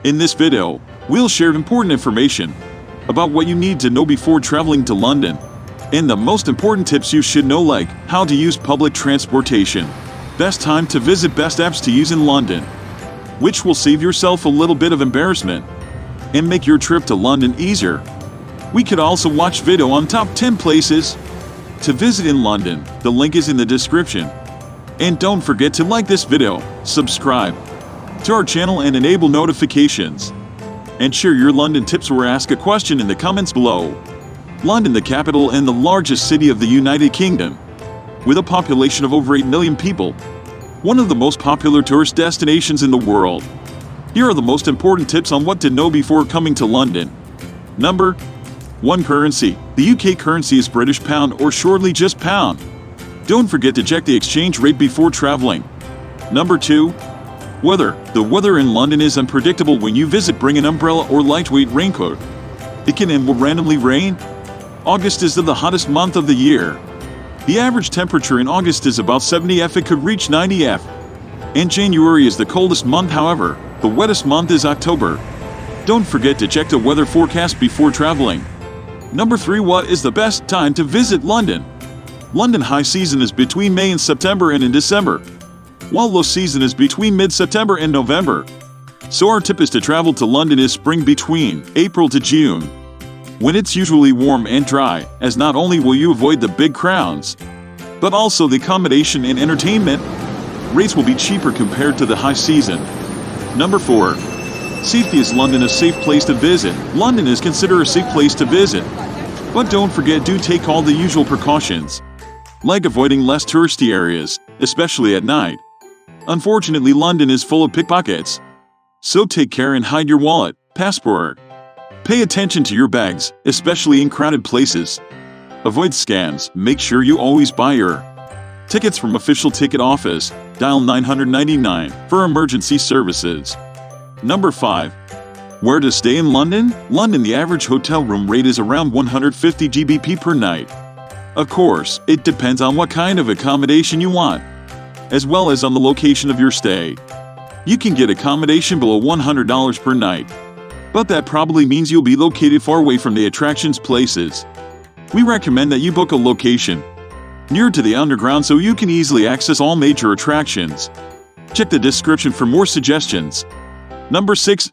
In this video, we'll share important information about what you need to know before traveling to London, and the most important tips you should know, like how to use public transportation, best time to visit, best apps to use in London, which will save yourself a little bit of embarrassment and make your trip to London easier. We could also watch video on top 10 places to visit in London. The link is in the description. And don't forget to like this video, subscribe to our channel and enable notifications. And share your London tips or ask a question in the comments below. London, the capital and the largest city of the United Kingdom, with a population of over 8 million people, one of the most popular tourist destinations in the world. Here are the most important tips on what to know before coming to London. Number 1. Currency. The UK currency is British pound, or shortly just pound. Don't forget to check the exchange rate before traveling. Number 2. Weather. The weather in London is unpredictable. When you visit, bring an umbrella or lightweight raincoat. It can and will randomly rain. August is the hottest month of the year. The average temperature in August is about 70 F. It could reach 90 F. And January is the coldest month. However, the wettest month is October. Don't forget to check the weather forecast before traveling. Number 3. What is the best time to visit London? London high season is between May and September and in December, while low season is between mid-September and November. So our tip is to travel to London is spring, between April to June, when it's usually warm and dry, as not only will you avoid the big crowds, but also the accommodation and entertainment rates will be cheaper compared to the high season. Number 4. Safety. Is London a safe place to visit? London is considered a safe place to visit, but don't forget to take all the usual precautions, like avoiding less touristy areas, especially at night. Unfortunately, London is full of pickpockets, so take care and hide your wallet, passport. Pay attention to your bags, especially in crowded places. Avoid scams. Make sure you always buy your tickets from official ticket office. Dial 999 for emergency services. Number 5. Where to stay in London? London, the average hotel room rate is around 150 GBP per night. Of course, it depends on what kind of accommodation you want, as well as on the location of your stay. You can get accommodation below $100 per night, but that probably means you'll be located far away from the attractions places. We recommend that you book a location near to the underground so you can easily access all major attractions. Check the description for more suggestions. Number 6.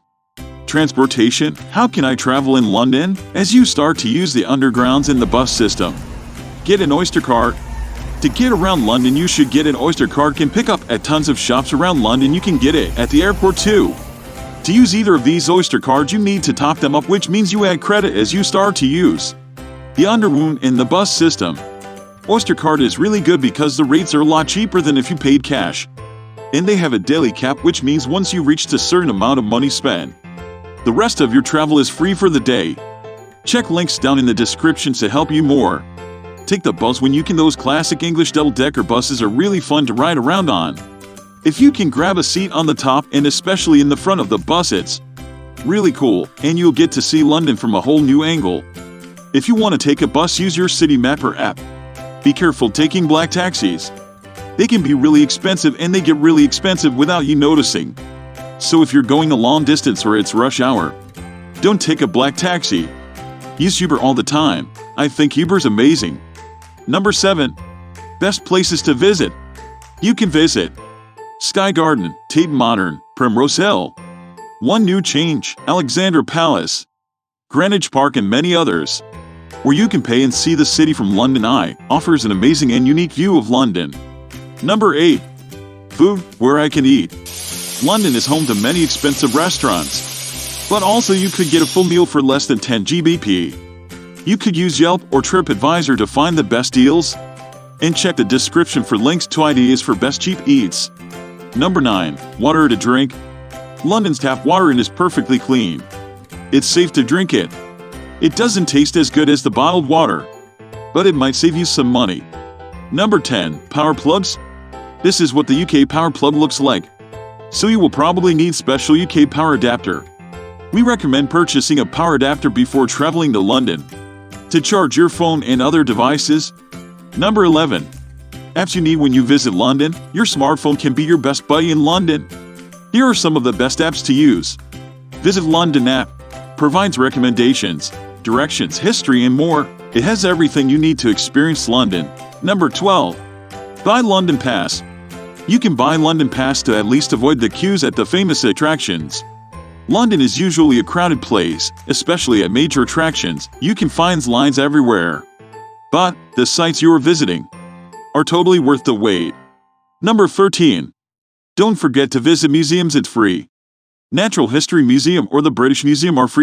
Transportation. How can I travel in London? As you start to use the undergrounds and the bus system, get an Oyster card. To get around London, you should get an Oyster card. Can pick up at tons of shops around London. You can get it at the airport too. To use either of these Oyster cards, you need to top them up, which means you add credit as you start to use the underground in the bus system. Oyster card is really good because the rates are a lot cheaper than if you paid cash. And they have a daily cap, which means once you reach a certain amount of money spent, the rest of your travel is free for the day. Check links down in the description to help you more. Take the bus when you can. Those classic English double-decker buses are really fun to ride around on. If you can grab a seat on the top and especially in the front of the bus, it's really cool, and you'll get to see London from a whole new angle. If you want to take a bus, use your City Mapper app. Be careful taking black taxis. They can be really expensive, and they get really expensive without you noticing. So if you're going a long distance or it's rush hour, don't take a black taxi. Use Uber all the time. I think Uber's amazing. Number 7. Best places to visit. You can visit Sky Garden, Tate Modern, Primrose Hill, One New Change, Alexandra Palace, Greenwich Park, and many others, where you can pay and see the city from London Eye. Offers an amazing and unique view of London. Number 8. Food. Where I can eat. London is home to many expensive restaurants, but also you could get a full meal for less than 10 GBP. You could use Yelp or TripAdvisor to find the best deals, and check the description for links to ideas for best cheap eats. Number 9. Water to drink. London's tap water is perfectly clean. It's safe to drink it. It doesn't taste as good as the bottled water, but it might save you some money. Number 10. Power plugs. This is what the UK power plug looks like, so you will probably need special UK power adapter. We recommend purchasing a power adapter before traveling to London to charge your phone and other devices. Number 11. Apps you need when you visit London. Your smartphone can be your best buddy in London. Here are some of the best apps to use. Visit London app. Provides recommendations, directions, history, and more. It has everything you need to experience London. Number 12. Buy London Pass. You can buy London Pass to at least avoid the queues at the famous attractions. London is usually a crowded place, especially at major attractions. You can find lines everywhere. But the sites you are visiting are totally worth the wait. Number 13. Don't forget to visit museums. It's free. Natural History Museum or the British Museum are free.